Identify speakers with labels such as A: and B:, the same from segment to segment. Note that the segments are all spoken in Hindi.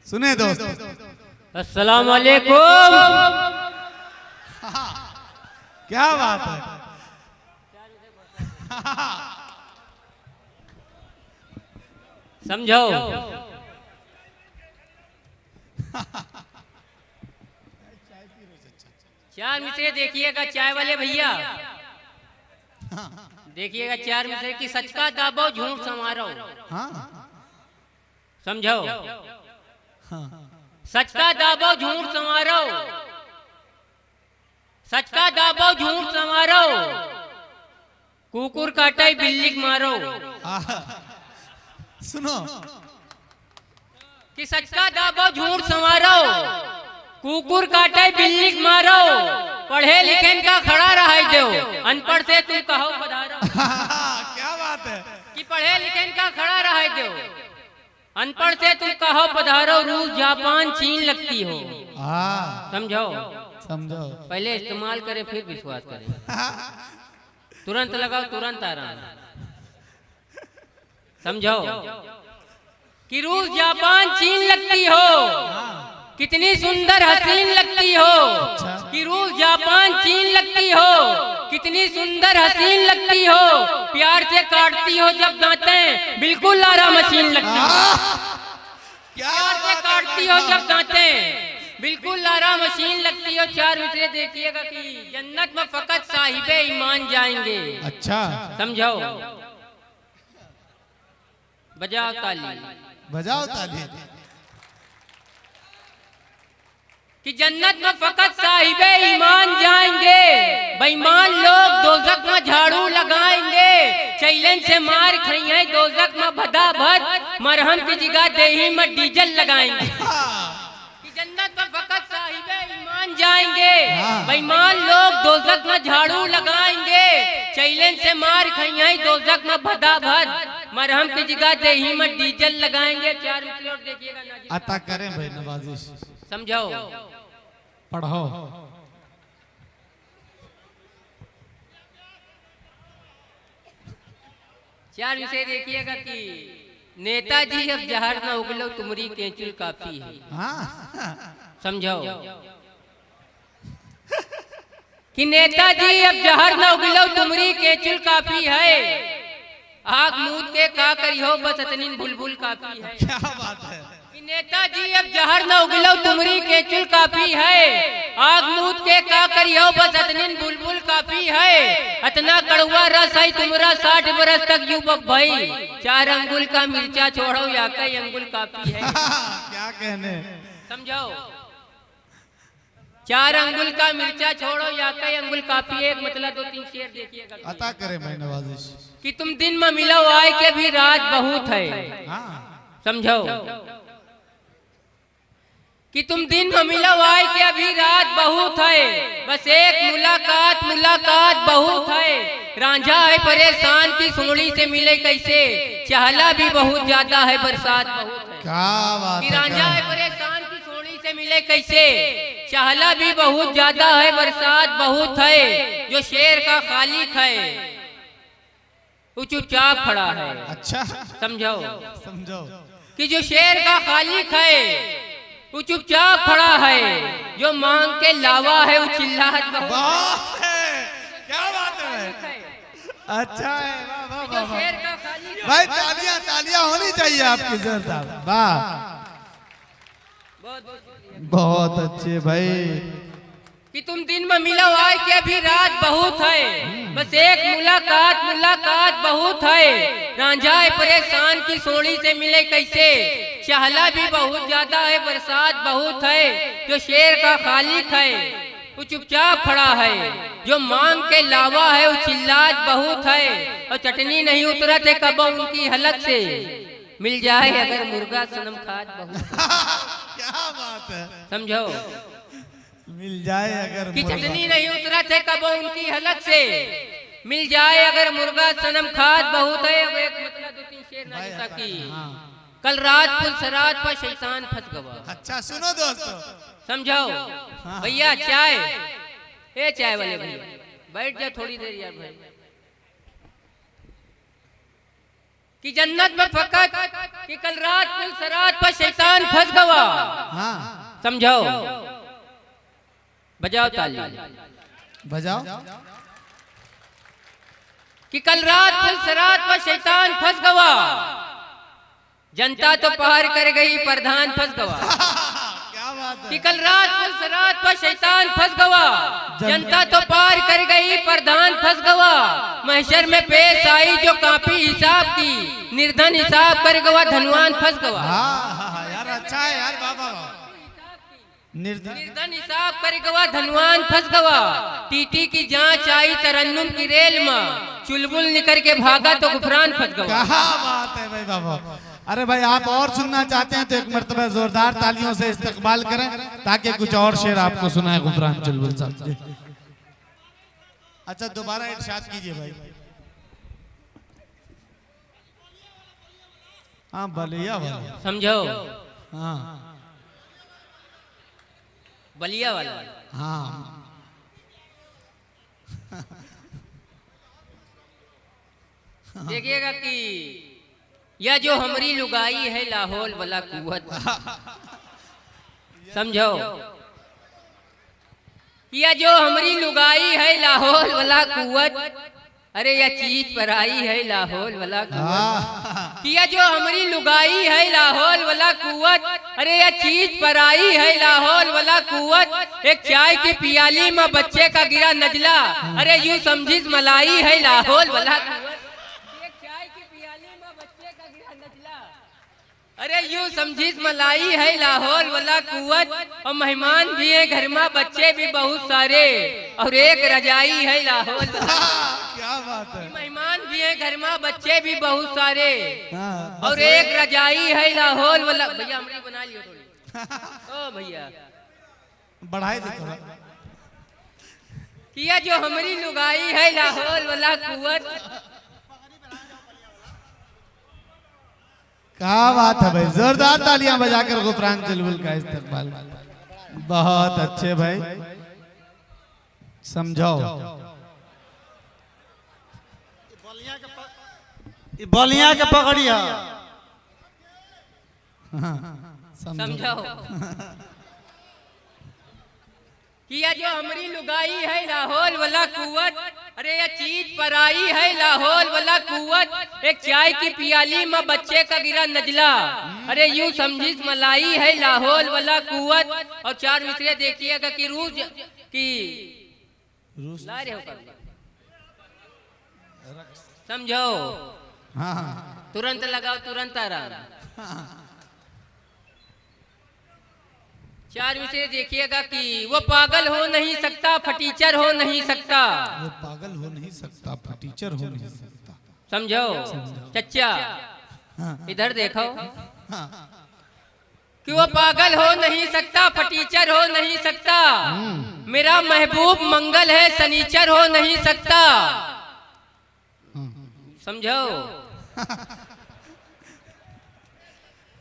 A: सुने दोस्त,
B: अस्सलाम वालेकुम।
A: क्या बात है।
B: समझो चार मिसरे देखिएगा चाय वाले भैया, देखिएगा चार मिसरे की सच का दाबो झूठ संवारो।
A: हाँ
B: समझो सच का दाबो झूठ संवारो, सच का दाबो झूठ संवारो, कुकुर काटे बिल्ली को मारो।
A: सुनो
B: कि सच का दाबो झूठ संवारो, कुकुर काटे बिल्ली को मारो, पढ़े लिखे का खड़ा रहा दो, अनपढ़ से तुम कहो पधारो।
A: क्या बात है।
B: कि पढ़े लिखे का खड़ा रहा दो, अनपढ़ से तुम कहो पधारो, रूस जापान चीन लगती हो।
A: हाँ
B: समझो
A: समझो।
B: पहले इस्तेमाल करें फिर विश्वास करें, तुरंत लगाओ तुरंत आराम। समझो कि रूस जापान चीन लगती हो, कितनी सुंदर हसीन लगती हो। कि रूस जापान चीन लगती हो, कितनी सुंदर हसीन लगती हो, प्यार से काटती हो जब दांतें बिल्कुल लारा मशीन लगती हो। प्यार से काटती हो जब दांतें बिल्कुल लारा मशीन लगती हो। चार मिसरे देखिएगा कि जन्नत में फकत साहिबे ईमान जाएंगे।
A: अच्छा
B: समझो बजाओ ताली,
A: बजाओ ताली।
B: कि जन्नत में फकत साहिबे ईमान जाएंगे, बेईमान लोग दोजख में झाड़ू लगाएंगे, चैलेंज से मार खाएंगे दोजख में भदा भद, मरहम की जगह देही में डीजल लगाएंगे। कि जन्नत में फकत साहिबे ईमान जाएंगे, बेईमान लोग दोजख में झाड़ू लगाएंगे, चैलेंज से मार खाएंगे दोजख में भदा भद, मरहम की जगह देही में डीजल लगाएंगे। चार मिसरे और देखिएगा,
A: अता करें भाई नवाजिश।
B: समझो
A: पढ़ो।
B: चार विषय देखिएगा कि नेताजी अब जहर न उगलो तुमरी केंचुल काफी है।
A: हाँ
B: समझो कि नेताजी अब जहर न उगलो तुमरी केंचुल काफी है, आग मूद के का करियो बस इतनी बुलबुल काफी है।
A: क्या बात है।
B: कि नेताजी अब जहर न उगलो तुमरी केंचुल काफी है, आग मूद के का करियो बस इतनी बुलबुल काफी है, इतना कड़वा रस है तुमरा 60 बरस तक यूं भाई, 4 अंगुल का मिर्चा छोड़ो या कई अंगुल काफी है।
A: क्या कहने।
B: समझो 4 अंगुल का मिर्चा छोड़ो या कई अंगुल काफी है। एक मतलब 2-3 शेर देखिएगा।
A: अता करें भाई नवाजिश।
B: कि तुम दिन में मिलो आए के भी रात बहुत है।
A: हाँ
B: समझो कि तुम दिन में मिलो आए के अभी रात बहुत है, बस एक मुलाकात मुलाकात बहुत है, रांझा है परेशान की सुनड़ी से मिले कैसे, चहला भी बहुत ज्यादा है बरसात बहुत है।
A: क्या बात
B: कि
A: है।
B: रांझा है परेशान की सुनड़ी से मिले कैसे, चहला भी बहुत ज्यादा है बरसात बहुत है, जो शेर का खालिक है वो चुपचाप खड़ा है।
A: अच्छा
B: समझो
A: समझो।
B: कि जो शेर का खालिक है वो चुपचाप खड़ा है, जो मांग के लावा है वो चिल्लाहट बहुत
A: बात है। क्या बात है। अच्छा है। वाह वाह
B: जो
A: वाह वाह।
B: शेर का खालिक है।
A: भाई तालियां तालियां होनी चाहिए आपकी जोरदार। वाह बहुत अच्छे भाई।
B: कि तुम दिन में मिलो आए कि अभी रात बहुत है, बस एक मुलाकात मुलाकात बहुत है, रांझा परेशान की सोड़ी से मिले कैसे, चहला भी बहुत ज्यादा है बरसात बहुत है, जो शेर का खालिक है वो चुपचाप खड़ा है, जो मांग के लावा है वो चिल्लात बहुत है, और चटनी नहीं उतरत है कब उनकी हलक से, मिल जाए अगर मुर्गा सनम खात बहुत।
A: क्या बात है।
B: समझो
A: मिल जाए अगर
B: कि
A: मुर्गा।
B: चटनी नहीं उतरत है कब उनकी हलक से, मिल जाए अगर मुर्गा सनम खात बहुत है। अब एक मतलब 2-3 शेर ना
A: भाई,
B: जैसा कि
A: हाँ।
B: कल रात पुल सरात पर शैतान फंस गवा।
A: अच्छा सुनो दोस्तों।
B: समझो
A: हाँ।
B: भैया चाय, ए चाय वाले भैया बैठ जा थोड़ी देर यार भाई। कि जन्नत में फकत कि कल रात पुल सरात पर शैतान फंस गवा।
A: हाँ
B: समझाओ, बजाओ ताली,
A: बजाओ।
B: कि कल रात पुल सरात पर शैतान फंस गवा, जनता तो पार कर गई प्रधान फंस गवा।
A: क्या बात है।
B: कि कल रात पुल सरात पर शैतान फंस गवा, जनता तो पार कर गई प्रधान फंस गवा। महशर में पेश आई जो कापी हिसाब की, निर्धन हिसाब कर गवा धनवान फंस गवा।
A: हाँ यार अच्छा है यार बाबा।
B: निर्धन हिसाब कर गवा धनवान फंस गवा। टीटी की जांच आई तरन्नुम की रेल में, चुलबुल निकल के भागा तो गुफरान फंस गवा।
A: क्या बात है भाई बाबा। अरे भाई आप और सुनना चाहते हैं तो एक मर्तबा जोरदार तालियों से इस्तकबाल करें ताकि कुछ और शेर आपको सुनाए गुफरान चुलबुल साहब। अच्छा दोबारा इरशाद कीजिए भाई। हाँ बलिया वाला।
B: समझो,
A: हाँ
B: बलिया वाला।
A: हाँ
B: देखिएगा कि यह जो हमारी लुगाई है लाहौल वाला कुवत। समझो, यह जो हमारी लुगाई है लाहौल वाला कुवत, अरे यह चीज पर आई है लाहौल वाला कुवत। यह जो हमारी लुगाई है लाहौल वाला कुवत, अरे यह चीज पर आई है लाहौल वाला कुवत। एक चाय की पियाली में बच्चे का गिरा नजला, अरे यूं समझिस मलाई है लाहौल वाला कुवत। अरे यूं समझिस मलाई है लाहौल वाला कुवत। और मेहमान भी है घर में बच्चे भी बहुत सारे, और एक रजाई है लाहौल वाला।
A: क्या बात है।
B: मेहमान भी है घर में बच्चे भी बहुत सारे,
A: हाँ,
B: और एक रजाई है लाहौल वाला। भैया हमने बना लियो थोड़ी। ओ भैया
A: बढ़ाई दे थोड़ा।
B: किया जो हमारी लुगाई है लाहौल वाला कुवत।
A: क्या बात है भाई, जोरदार तालियां बजाकर गुफरान चुलबुल का इस्तकबाल। बहुत अच्छे भाई। समझाओ,
C: बलिया के पकड़िया।
B: समझाओ किया जो हमारी लुगाई है लाहौल वाला कुवत। अरे यह चीज पर आई है लाहौल वाला कुवत। एक चाय की पियाली में बच्चे का गिरा नजला, अरे यूं समझिस मलाई है लाहौल वाला कुवत। और चार मिसरे देखिएगा कि रूस की ला रहे हो। समझो,
A: हाँ
B: तुरंत लगाओ तुरंत आराम। चार मिसरे देखिएगा कि वो पागल हो नहीं सकता, फटीचर हो नहीं सकता।
A: वो पागल हो नहीं सकता, फटीचर हो नहीं सकता।
B: समझो चच्चा,
A: हाँ,
B: इधर देखो
A: हाँ,
B: कि वो पागल हो नहीं सकता, फटीचर हो नहीं सकता। मेरा महबूब मंगल है, सनीचर हो नहीं सकता। समझो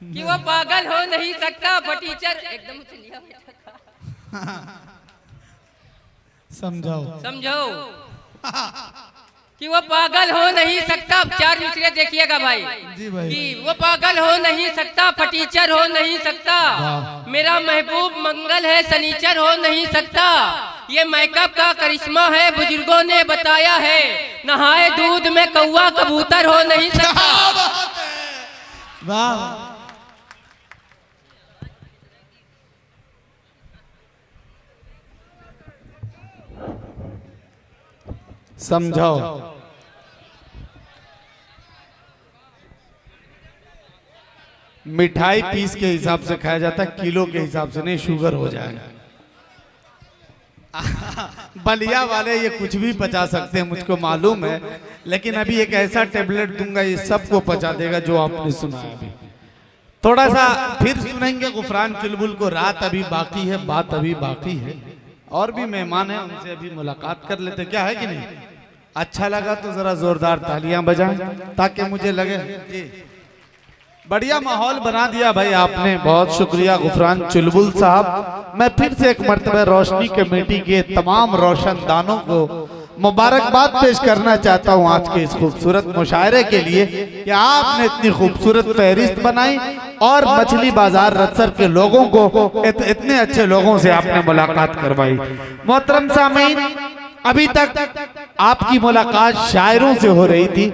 B: कि वो पागल हो नहीं सकता, फटीचर एकदम
A: समझाओ।
B: समझो कि वो पागल हो नहीं सकता। चार मिसरे देखिएगा भाई
A: जी भाई।
B: कि वो पागल हो नहीं सकता, फटीचर हो नहीं सकता। मेरा महबूब मंगल है, सनीचर हो नहीं सकता। ये मेकअप का करिश्मा है, बुजुर्गों ने बताया है। नहाए दूध में कौवा कबूतर हो नहीं सकता।
A: वाह, समझाओ। मिठाई पीस के हिसाब से खाया जाता है, किलो के हिसाब से नहीं, शुगर हो जाएगा। बलिया वाले ये कुछ भी पचा सकते हैं, मुझको मालूम है, लेकिन अभी एक ऐसा टेबलेट दूंगा ये सबको पचा देगा जो आपने सुना है। अभी थोड़ा सा फिर सुनेंगे गुफरान चुलबुल को। रात अभी बाकी है, बात अभी बाकी है, और भी मेहमान हैं, उनसे अभी मुलाकात कर लेते, क्या है कि नहीं। अच्छा लगा तो जरा जोरदार तालियां बजाएं ताकि मुझे लगे। बढ़िया माहौल बना दिया भाई आपने, बहुत शुक्रिया गुफरान चुलबुल साहब। मैं फिर से एक मर्तबा रोशनी कमेटी के तमाम रोशनदानों को मुबारकबाद पेश करना चाहता हूँ आज के इस खूबसूरत मुशायरे के लिए कि आपने इतनी खूबसूरत फहरिस्त बनाई और मछली बाजार रतसर के लोगों को इतने अच्छे लोगों से आपने मुलाकात करवाई। मोहतरम सामीन, अभी तक आपकी मुलाकात शायरों से हो रही थी,